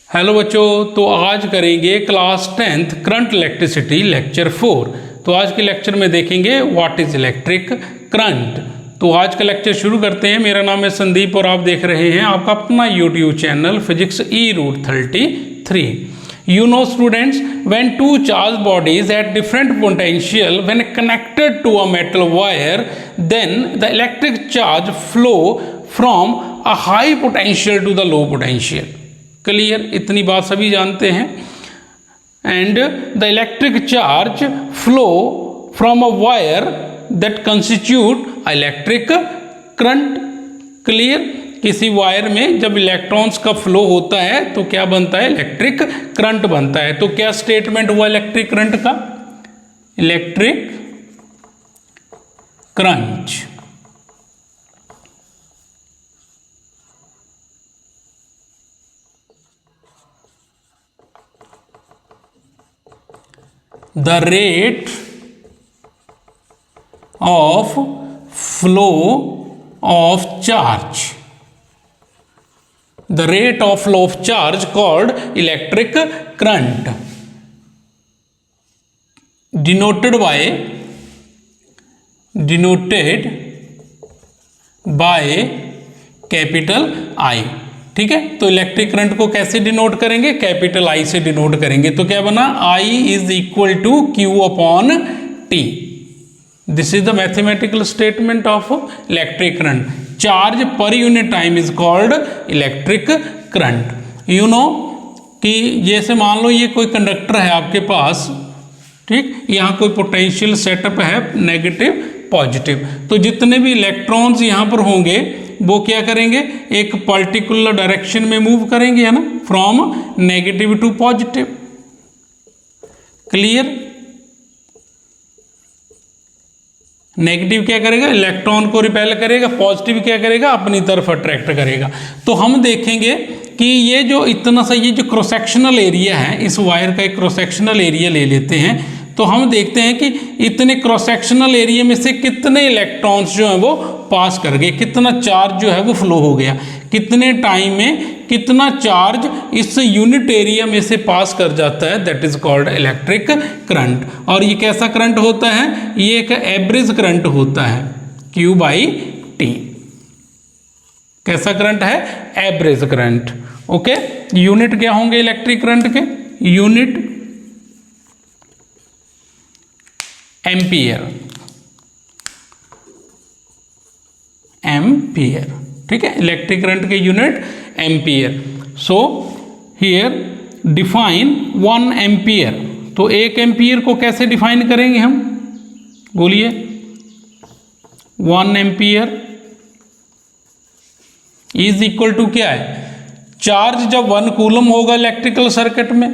Hello बच्चों, तो आज करेंगे class 10th current electricity lecture 4। तो आज के लेक्चर में देखेंगे व्हाट इज इलेक्ट्रिक करंट। तो आज का लेक्चर शुरू करते हैं। मेरा नाम है संदीप और आप देख रहे हैं आपका अपना YouTube channel physics E-Root33। You know students, when two charged bodies at different potential when connected to a metal wire, then the electric charge flow from a high potential to the low potential. Clear, इतनी बात सभी जानते हैं। And the electric charge flow from a wire that constitute electric current. Clear, किसी wire में जब electrons का flow होता है तो क्या बनता है? इलेक्ट्रिक करंट बनता है। तो क्या स्टेटमेंट हुआ इलेक्ट्रिक करंट का? Electric current the rate of flow of charge, the rate of flow of charge called electric current, denoted by capital I। ठीक है, तो इलेक्ट्रिक करंट को कैसे डिनोट करेंगे? कैपिटल I से डिनोट करेंगे। तो क्या बना? I is equal to Q upon T। This is the mathematical statement of electric current. Charge per unit time is called electric current. You know कि जैसे मान लो ये कोई कंडक्टर है आपके पास, ठीक, यहाँ कोई पोटेंशियल सेटअप है नेगेटिव पॉजिटिव। तो जितने भी इलेक्ट्रॉन्स यहाँ पर होंगे वो क्या करेंगे? एक पर्टिकुलर डायरेक्शन में मूव करेंगे, है ना, from negative to positive. Clear, negative क्या करेगा? इलेक्ट्रॉन को रिपेल करेगा, पॉजिटिव क्या करेगा? अपनी तरफ अट्रैक्ट करेगा। तो हम देखेंगे कि ये जो इतना सा ये जो क्रॉस सेक्शनल एरिया है, इस वायर का एक क्रॉस सेक्शनल एरिया ले लेते हैं। तो हम देखते हैं कि इतने क्रॉस सेक्शनल एरिया में से कितने इलेक्ट्रॉन्स जो है वो पास कर गए, कितना चार्ज जो है वो फ्लो हो गया, कितने टाइम में कितना चार्ज इस यूनिट एरिया में से पास कर जाता है, that is called electric current. और ये कैसा करंट होता है? ये एक एवरेज करंट होता है, Q/T। कैसा करंट है? Average current. ओके, यूनिट क्या होंगे इलेक्ट्रिक करंट के? Unit ampere. एम्पियर, ठीक है, इलेक्ट्रिक करंट के unit ampere. So here define 1 ampere. तो 1 एम्पियर को कैसे डिफाइन करेंगे हम? बोलिए। 1 एम्पियर इज इक्वल टू क्या है? चार्ज जब 1 कूलम होगा इलेक्ट्रिकल सर्किट में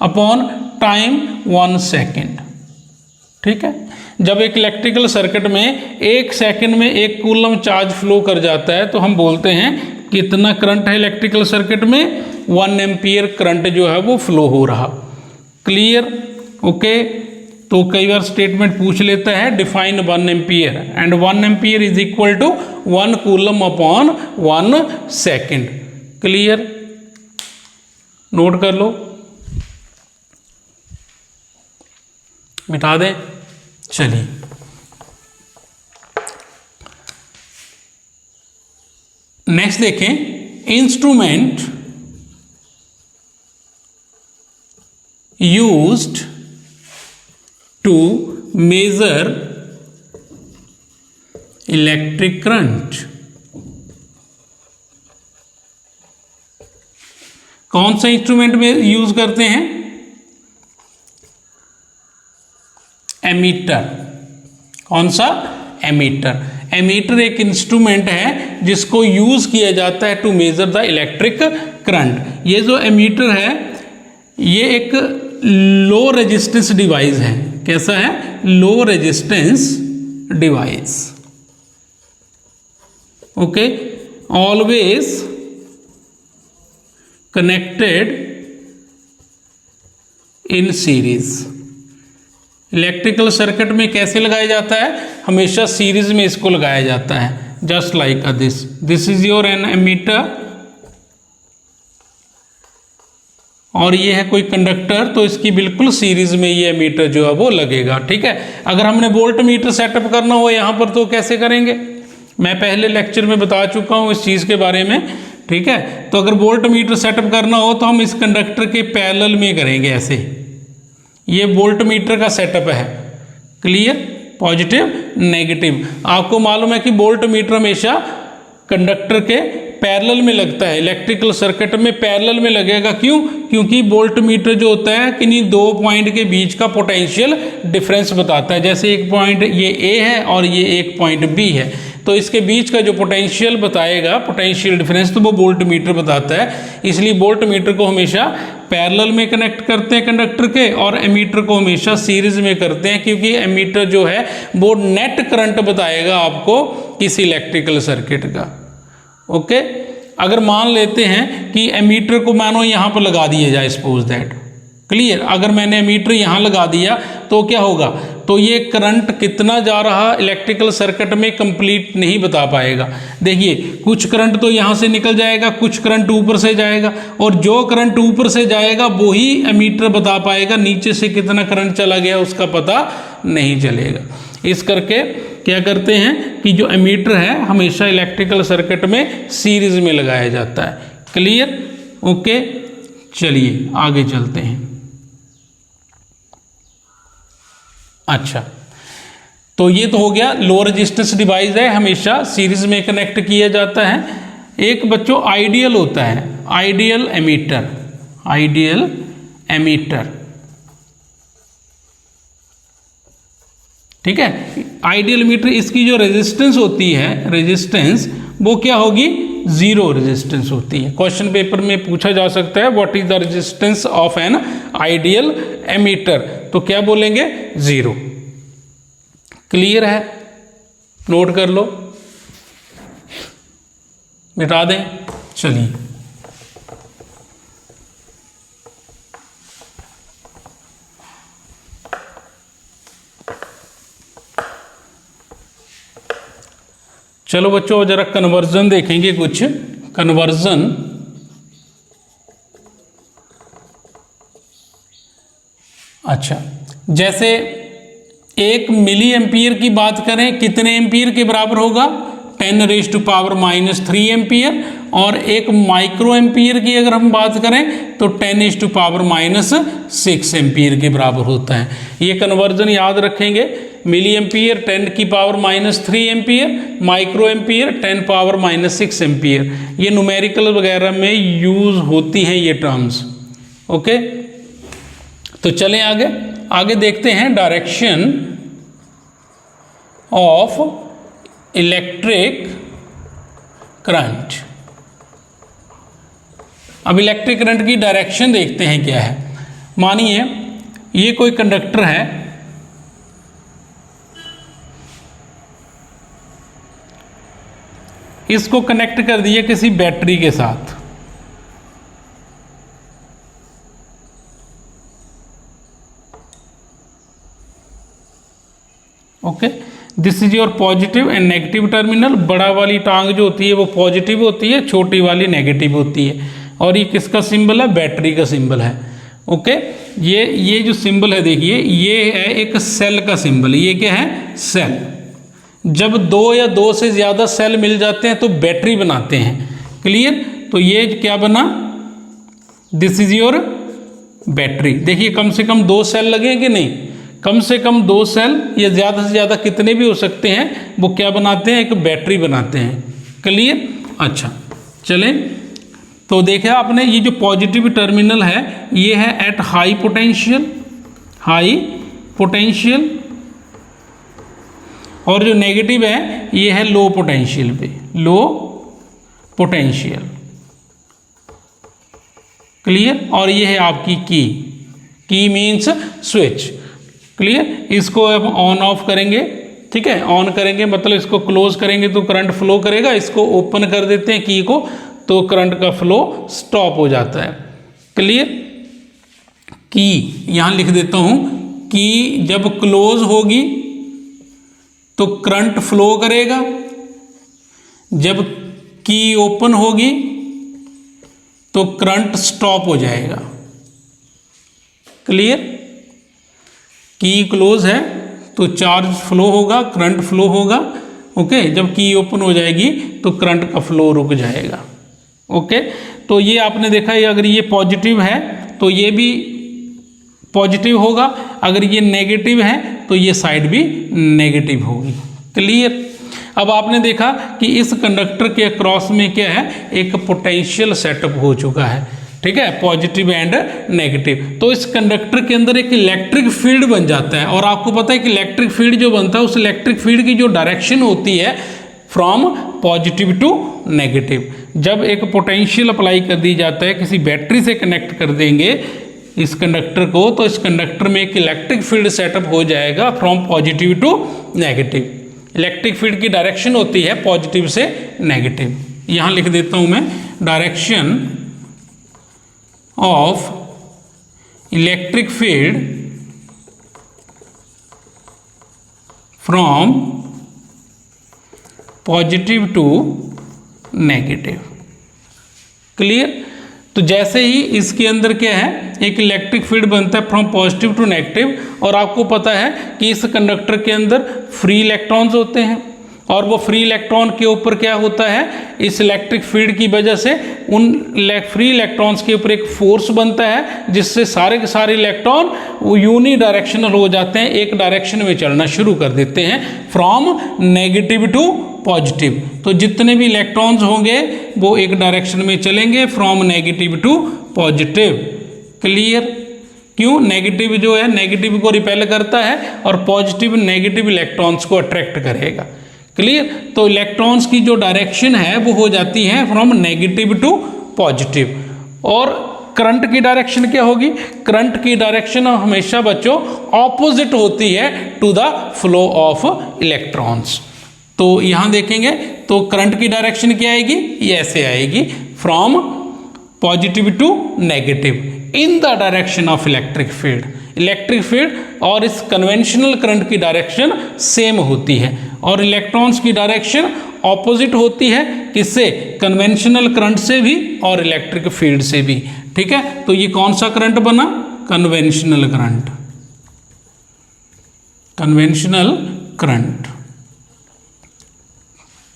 अपॉन टाइम 1 सेकेंड। ठीक है, जब एक इलेक्ट्रिकल सर्किट में 1 सेकेंड में 1 कूलम चार्ज फ्लो कर जाता है तो हम बोलते हैं कितना करंट है इलेक्ट्रिकल सर्किट में? 1 एम्पियर करंट जो है वो फ्लो हो रहा। Clear, okay. तो कई बार स्टेटमेंट पूछ लेता है define 1 ampere, and 1 ampere is equal to 1 coulomb upon 1 second. Clear, note कर लो, मिटा दें। चलिए, नेक्स्ट देखें। Instrument used to measure electric current. कौन सा इंस्ट्रूमेंट में यूज करते हैं? एमीटर। कौन सा? एमीटर। एमीटर एक इंस्ट्रूमेंट है जिसको यूज किया जाता है to measure the electric current. ये जो एमीटर है ये एक लो रेजिस्टेंस डिवाइस है। कैसा है? Low resistance device. Okay, always connected in series. Electrical circuit में कैसे लगाया जाता है? हमेशा सीरीज में इसको लगाया जाता है, just like this. This is your an ammeter और ये है कोई कंडक्टर, तो इसकी बिल्कुल सीरीज में ये एमीटर जो है वो लगेगा। ठीक है, अगर हमने वोल्ट मीटर सेटअप करना हो यहाँ पर तो कैसे करेंगे, मैं पहले लेक्चर में बता चुका हूँ इस चीज़ के बारे में। ठीक है, तो अगर वोल्ट मीटर सेटअप करना हो तो हम इस कंडक्टर के पैरेलल में करेंगे ऐसे। ये वोल्ट मीटर का सेटअप है, क्लियर, पॉजिटिव नेगेटिव। आपको मालूम है कि वोल्ट मीटर हमेशा कंडक्टर के पैरेलल में लगता है, इलेक्ट्रिकल सर्किट में पैरेलल में लगेगा। क्यों? क्योंकि वोल्ट मीटर जो होता है किन्हीं दो पॉइंट के बीच का पोटेंशियल डिफरेंस बताता है। जैसे एक पॉइंट ये ए है और ये एक पॉइंट बी है, तो इसके बीच का जो पोटेंशियल बताएगा, पोटेंशियल डिफरेंस, तो वो वोल्ट मीटर बताता है। इसलिए वोल्ट मीटर को हमेशा पैरेलल में कनेक्ट करते हैं कंडक्टर के, और एमीटर को हमेशा सीरीज में करते हैं, क्योंकि एमीटर जो है वो नेट करंट बताएगा आपको किसी इलेक्ट्रिकल सर्किट का। ओके, अगर मान लेते हैं कि एमीटर को मानो यहाँ पर लगा दिया जाए, सपोज दैट, क्लियर, अगर मैंने एमीटर यहाँ लगा दिया तो क्या होगा, तो ये करंट कितना जा रहा इलेक्ट्रिकल सर्किट में कंप्लीट नहीं बता पाएगा। देखिए, कुछ करंट तो यहाँ से निकल जाएगा, कुछ करंट ऊपर से जाएगा, और जो करंट ऊपर से जाएगा वो ही एमीटर बता पाएगा, नीचे से कितना करंट चला गया उसका पता नहीं चलेगा। इस करके क्या करते हैं कि जो एमीटर है हमेशा इलेक्ट्रिकल सर्किट में सीरीज में लगाया जाता है। क्लियर, ओके, चलिए आगे चलते हैं। अच्छा, तो ये तो हो गया लो रेजिस्टेंस डिवाइस है, हमेशा सीरीज में कनेक्ट किया जाता है। एक बच्चों आइडियल होता है, आइडियल एमीटर, आइडियल एमीटर। ठीक है, आइडियल मीटर, इसकी जो रेजिस्टेंस होती है, रेजिस्टेंस वो क्या होगी, जीरो रेजिस्टेंस होती है। क्वेश्चन पेपर में पूछा जा सकता है what is the resistance of an ideal ammeter, तो क्या बोलेंगे, जीरो। क्लियर है, नोट कर लो, मिटा दें। चलिए चलो बच्चों जरा कन्वर्जन देखेंगे, कुछ कन्वर्जन। अच्छा, जैसे 1 मिली एम्पियर की बात करें, कितने एम्पियर के बराबर होगा, 10⁻³ एम्पियर। और एक माइक्रो एम्पियर की अगर हम बात करें तो 10⁻⁻6 एम्पियर के बराबर होता है। ये कन्वर्जन याद रखेंगे, milli ampere 10⁻³ ampere, micro ampere 10⁻⁻6 ampere. ये न्यूमेरिकल वगैरह में यूज होती हैं ये टर्म्स। ओके, तो चलें आगे, आगे देखते हैं डायरेक्शन ऑफ इलेक्ट्रिक करंट। अब इलेक्ट्रिक करंट की डायरेक्शन देखते हैं क्या है। मानिए ये कोई कंडक्टर है, इसको कनेक्ट कर दिया किसी बैटरी के साथ। Okay, this is your positive and negative terminal. बड़ा वाली टांग जो होती है वो पॉजिटिव होती है, छोटी वाली नेगेटिव होती है। और ये किसका सिंबल है, बैटरी का सिंबल है। ओके, ये जो सिंबल है देखिए, ये है एक सेल का सिंबल। ये क्या है, सेल। जब 2 या 2 से ज़्यादा सेल मिल जाते हैं तो बैटरी बनाते हैं। क्लियर, तो ये क्या बना, दिस इज योर बैटरी। देखिए कम से कम 2 सेल लगे कि नहीं, कम से कम 2 सेल या ज़्यादा से ज़्यादा कितने भी हो सकते हैं, वो क्या बनाते हैं, एक बैटरी बनाते हैं। क्लियर, अच्छा चलें, तो देखा आपने ये जो पॉजिटिव टर्मिनल है ये है at high potential, high potential, और जो नेगेटिव है ये है लो पोटेंशियल पे, लो पोटेंशियल। क्लियर, और ये है आपकी की मीन्स स्विच। क्लियर, इसको अब ऑन ऑफ करेंगे, ठीक है, ऑन करेंगे मतलब इसको क्लोज करेंगे तो करंट फ्लो करेगा, इसको ओपन कर देते हैं की को तो करंट का फ्लो स्टॉप हो जाता है। क्लियर, की यहां लिख देता हूं, की जब क्लोज होगी तो करंट फ्लो करेगा, जब की ओपन होगी तो करंट स्टॉप हो जाएगा। क्लियर, की क्लोज है तो चार्ज फ्लो होगा, करंट फ्लो होगा। ओके, जब की ओपन हो जाएगी तो करंट का फ्लो रुक जाएगा। ओके, तो ये आपने देखा है, अगर ये पॉजिटिव है तो ये भी पॉजिटिव होगा, अगर ये नेगेटिव है तो ये साइड भी नेगेटिव होगी। क्लियर। अब आपने देखा कि इस कंडक्टर के अक्रॉस में क्या है, एक पोटेंशियल सेटअप हो चुका है, ठीक है, पॉजिटिव एंड नेगेटिव। तो इस कंडक्टर के अंदर एक इलेक्ट्रिक फील्ड बन जाता है, और आपको पता है कि इलेक्ट्रिक फील्ड जो बनता है, उस इलेक्ट्रिक फील्ड की जो डायरेक्शन होती है फ्रॉम पॉजिटिव टू नेगेटिव। जब एक पोटेंशियल अप्लाई कर दी जाता है, किसी बैटरी से कनेक्ट कर देंगे इस कंडक्टर को, तो इस कंडक्टर में एक इलेक्ट्रिक फील्ड सेटअप हो जाएगा from positive to negative. Electric field की डायरेक्शन होती है पॉजिटिव से नेगेटिव। यहां लिख देता हूं मैं, direction of electric field from positive to negative. Clear. तो जैसे ही इसके अंदर क्या है, एक इलेक्ट्रिक फील्ड बनता है फ्रॉम पॉजिटिव टू नेगेटिव, और आपको पता है कि इस कंडक्टर के अंदर फ्री इलेक्ट्रॉन्स होते हैं, और वो फ्री इलेक्ट्रॉन के ऊपर क्या होता है, इस इलेक्ट्रिक फील्ड की वजह से उन फ्री इलेक्ट्रॉन्स के ऊपर एक फोर्स बनता है, जिससे सारे के सारे इलेक्ट्रॉन वो यूनी डायरेक्शनल हो जाते हैं, एक डायरेक्शन में चलना शुरू कर देते हैं फ्रॉम नेगेटिव टू पॉजिटिव। तो जितने भी इलेक्ट्रॉन्स होंगे वो एक डायरेक्शन में चलेंगे from negative to positive. Clear. क्यों, नेगेटिव जो है नेगेटिव को रिपेल करता है, और पॉजिटिव नेगेटिव इलेक्ट्रॉन्स को अट्रैक्ट करेगा। क्लियर। तो इलेक्ट्रॉन्स की जो डायरेक्शन है वो हो जाती है फ्रॉम नेगेटिव टू पॉजिटिव। और करंट की डायरेक्शन क्या होगी, करंट की डायरेक्शन हमेशा बच्चों ऑपोजिट होती है to the flow of electrons. तो यहां देखेंगे तो करंट की डायरेक्शन क्या आएगी, ये ऐसे आएगी, from positive to negative in the direction of electric field. Electric field और इस कन्वेंशनल करंट की डायरेक्शन सेम होती है, और इलेक्ट्रॉन्स की डायरेक्शन ऑपोजिट होती है, किससे, कन्वेंशनल करंट से भी और इलेक्ट्रिक फील्ड से भी। ठीक है, तो ये कौन सा करंट बना, कन्वेंशनल करंट, कन्वेंशनल करंट।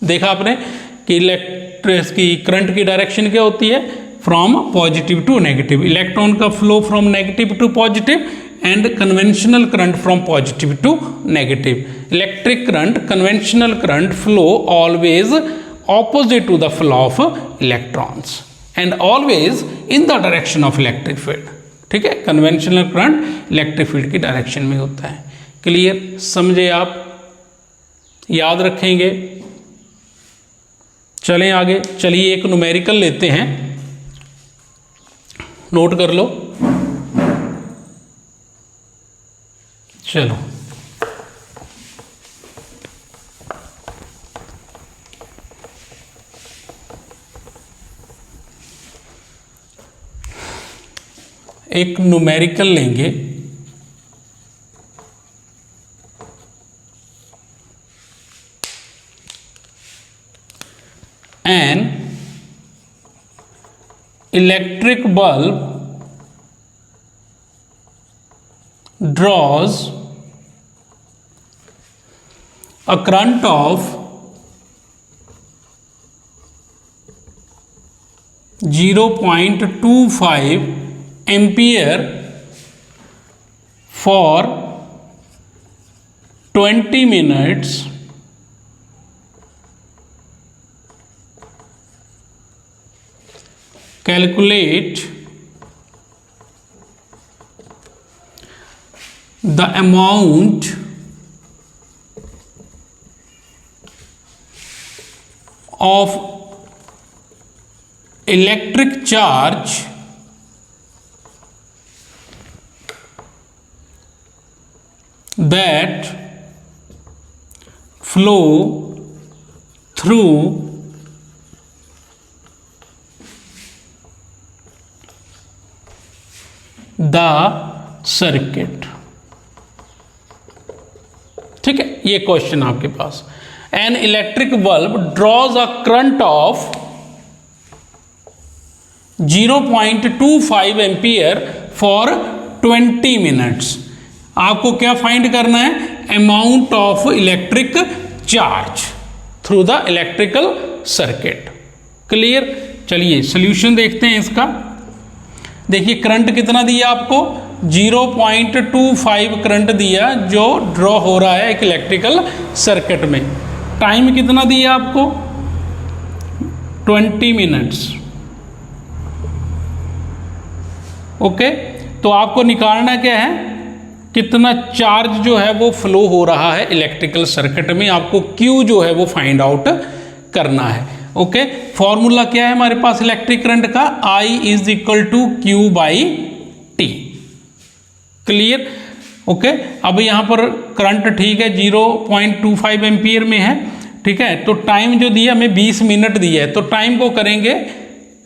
देखा आपने कि इलेक्ट्रिक की करंट की डायरेक्शन क्या होती है, from positive to negative, electron का flow from negative to positive, and conventional current from positive to negative. Electric current, conventional current flow always opposite to the flow of electrons and always in the direction of electric field. ठीक है, conventional current electric field की direction में होता है। Clear, समझे आप, याद रखेंगे। चलें आगे, चलिए एक न्यूमेरिकल लेते हैं, नोट कर लो। चलो, एक न्यूमेरिकल लेंगे, an electric bulb draws a current of 0.25 ampere for 20 minutes calculate the amount of electric charge that flow through the circuit. ठीक है, ये क्वेश्चन आपके पास, an electric bulb draws a current of 0.25 ampere for 20 minutes. आपको क्या find करना है? Amount of electric charge through the electrical circuit. Clear? चलिए सॉल्यूशन देखते हैं इसका। देखिए करंट कितना दिया आपको? 0.25 करंट दिया जो ड्रॉ हो रहा है एक इलेक्ट्रिकल सर्किट में। टाइम कितना दिया आपको? 20 मिनट्स। ओके, तो आपको निकालना क्या है? कितना चार्ज जो है वो फ्लो हो रहा है इलेक्ट्रिकल सर्किट में, आपको Q जो है वो फाइंड आउट करना है। ओके, फॉर्मूला क्या है हमारे पास इलेक्ट्रिक करंट का? I is equal to Q by T। Clear? Okay, अब यहां पर करंट ठीक है 0.25 एम्पियर में है, ठीक है। तो टाइम जो दिया हमें 20 मिनट दिया है, तो टाइम को करेंगे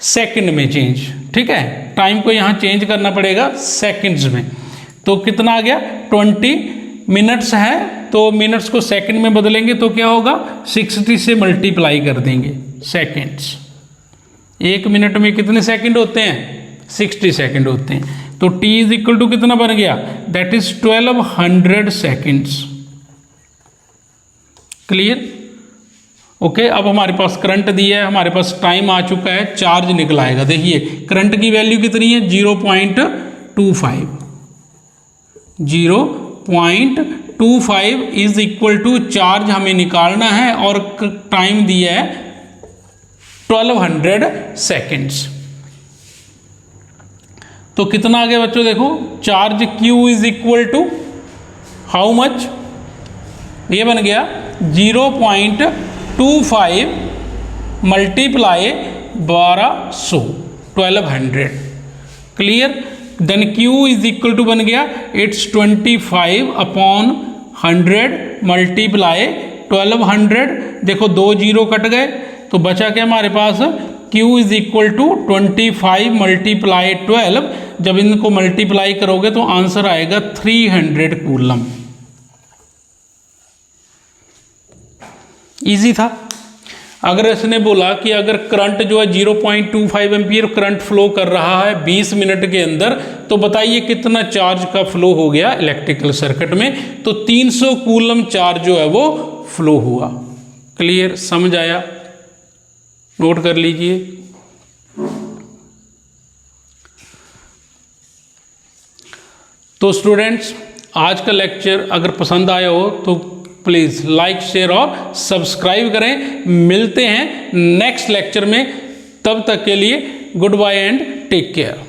सेकंड में चेंज, ठीक है। टाइम को यहां चेंज करना पड़ेगा सेकंड्स में। तो कितना आ गया? 20 मिनट्स है, तो मिनट्स को सेकंड में बदलेंगे तो क्या होगा? 60 से मल्टीप्लाई कर देंगे सेकंड्स। एक मिनट में कितने सेकंड होते हैं? 60 सेकंड होते हैं। तो t इज इक्वल टू कितना बन गया? That is 1200 seconds. Clear? Okay, अब हमारे पास करंट दिया है, हमारे पास टाइम आ चुका है, चार्ज निकल आएगा। देखिए करंट की वैल्यू कितनी है? 0.25। 0.25 इज इक्वल टू चार्ज हमें निकालना है और टाइम दिया है 1200 सेकेंड्स। तो कितना आ गया बच्चों? देखो charge Q is equal to how much? ये बन गया 0.25 multiply 1200। Clear? Then Q is equal to बन गया इट्स 25 अपॉन 100 मल्टीप्लाई 1200। देखो 2 जीरो कट गए तो बचा क्या हमारे पास? Q is equal to 25 multiply 12। जब इनको मल्टीप्लाई करोगे तो आंसर आएगा 300 कूलम। इजी था। अगर इसने बोला कि अगर करंट जो है 0.25 एम्पियर करंट फ्लो कर रहा है 20 मिनट के अंदर, तो बताइए कितना चार्ज का फ्लो हो गया इलेक्ट्रिकल सर्किट में? तो 300 कूलम चार्ज जो है वो फ्लो हुआ। क्लियर? समझ आया? नोट कर लीजिए। तो स्टूडेंट्स आज का लेक्चर अगर पसंद आया हो तो प्लीज़ लाइक शेयर और सब्सक्राइब करें। मिलते हैं नेक्स्ट लेक्चर में, तब तक के लिए good bye and take care.